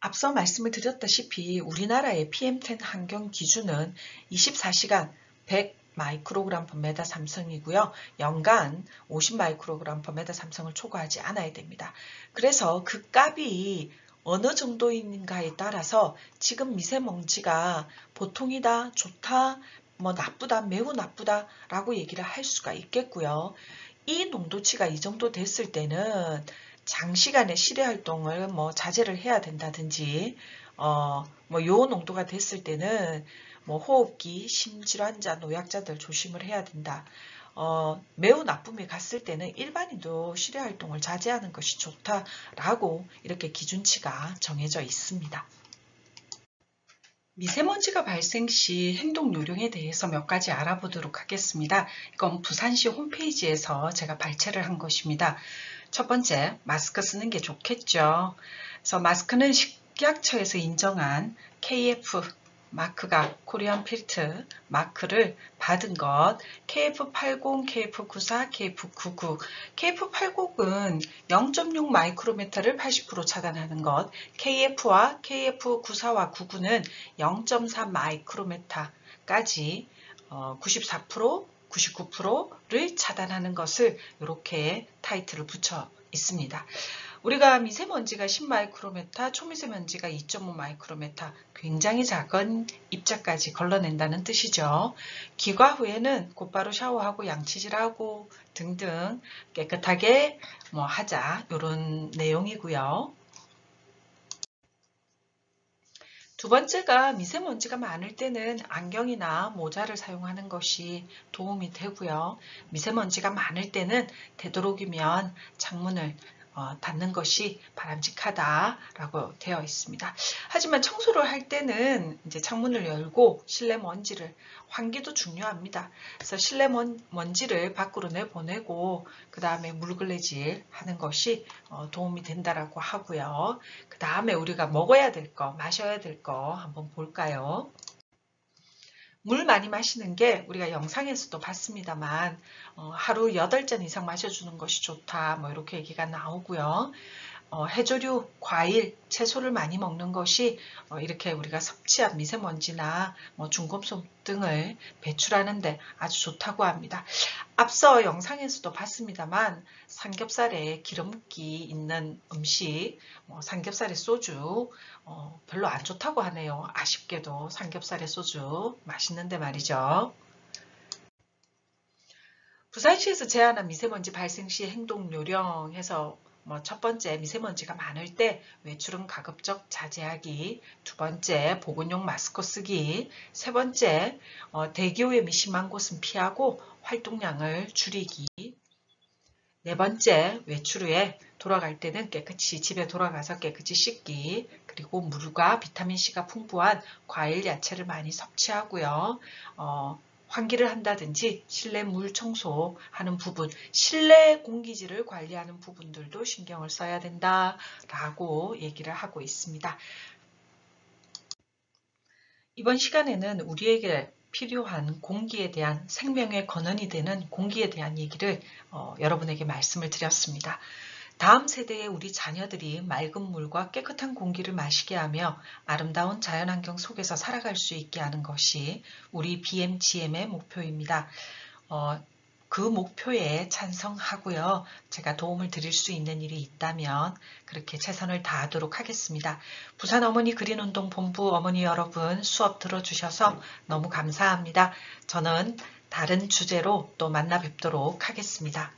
앞서 말씀을 드렸다시피 우리나라의 PM10 환경 기준은 24시간 100 마이크로그램 per 메다 삼성이고요. 연간 50 마이크로그램 per 메다 삼성을 초과하지 않아야 됩니다. 그래서 그 값이 어느 정도인가에 따라서 지금 미세먼지가 보통이다, 좋다, 뭐 나쁘다, 매우 나쁘다 라고 얘기를 할 수가 있겠고요. 이 농도치가 이 정도 됐을 때는 장시간의 실외 활동을 뭐 자제를 해야 된다든지 뭐 요 농도가 됐을 때는 뭐 호흡기, 심질환자, 노약자들 조심을 해야 된다. 매우 나쁨이 갔을 때는 일반인도 실외 활동을 자제하는 것이 좋다라고 이렇게 기준치가 정해져 있습니다. 미세먼지가 발생 시 행동 요령에 대해서 몇 가지 알아보도록 하겠습니다. 이건 부산시 홈페이지에서 제가 발췌를 한 것입니다. 첫 번째, 마스크 쓰는 게 좋겠죠. 그래서 마스크는 식약처에서 인정한 KF 마크가 코리안 필트 마크를 받은 것, KF80, KF94, KF99. KF80은 0.6 마이크로메타를 80% 차단하는 것, KF와 KF94와 99는 0.4 마이크로메타까지 94%, 99%를 차단하는 것을 이렇게 타이틀을 붙여 있습니다. 우리가 미세먼지가 10 마이크로메타, 초미세먼지가 2.5 마이크로메타, 굉장히 작은 입자까지 걸러낸다는 뜻이죠. 기과 후에는 곧바로 샤워하고 양치질하고 등등 깨끗하게 뭐 하자, 이런 내용이고요. 두 번째가 미세먼지가 많을 때는 안경이나 모자를 사용하는 것이 도움이 되고요. 미세먼지가 많을 때는 되도록이면 창문을 닫는 것이 바람직하다라고 되어 있습니다. 하지만 청소를 할 때는 이제 창문을 열고 실내 먼지를, 환기도 중요합니다. 그래서 실내 먼지를 밖으로 내보내고 그 다음에 물걸레질 하는 것이 도움이 된다라고 하고요. 그 다음에 우리가 먹어야 될 거, 마셔야 될 거 한번 볼까요? 물 많이 마시는 게 우리가 영상에서도 봤습니다만 하루 8잔 이상 마셔주는 것이 좋다. 뭐 이렇게 얘기가 나오고요. 해조류, 과일, 채소를 많이 먹는 것이 이렇게 우리가 섭취한 미세먼지나 중금속 등을 배출하는데 아주 좋다고 합니다. 앞서 영상에서도 봤습니다만 삼겹살에 기름기 있는 음식, 삼겹살에 소주 별로 안 좋다고 하네요. 아쉽게도 삼겹살에 소주 맛있는데 말이죠. 부산시에서 제안한 미세먼지 발생 시 행동 요령해서 첫 번째, 미세먼지가 많을 때 외출은 가급적 자제하기. 두 번째, 보건용 마스크 쓰기. 세 번째, 대기오염이 심한 곳은 피하고 활동량을 줄이기. 네 번째, 외출 후에 돌아갈 때는 깨끗이 집에 돌아가서 깨끗이 씻기. 그리고 물과 비타민C가 풍부한 과일, 야채를 많이 섭취하고요. 환기를 한다든지 실내 물 청소하는 부분, 실내 공기질을 관리하는 부분들도 신경을 써야 된다라고 얘기를 하고 있습니다. 이번 시간에는 우리에게 필요한 공기에 대한 생명의 근원이 되는 공기에 대한 얘기를 여러분에게 말씀을 드렸습니다. 다음 세대의 우리 자녀들이 맑은 물과 깨끗한 공기를 마시게 하며 아름다운 자연환경 속에서 살아갈 수 있게 하는 것이 우리 BMGM의 목표입니다. 그 목표에 찬성하고요. 제가 도움을 드릴 수 있는 일이 있다면 그렇게 최선을 다하도록 하겠습니다. 부산 어머니 그린운동 본부 어머니 여러분 수업 들어주셔서 너무 감사합니다. 저는 다른 주제로 또 만나 뵙도록 하겠습니다.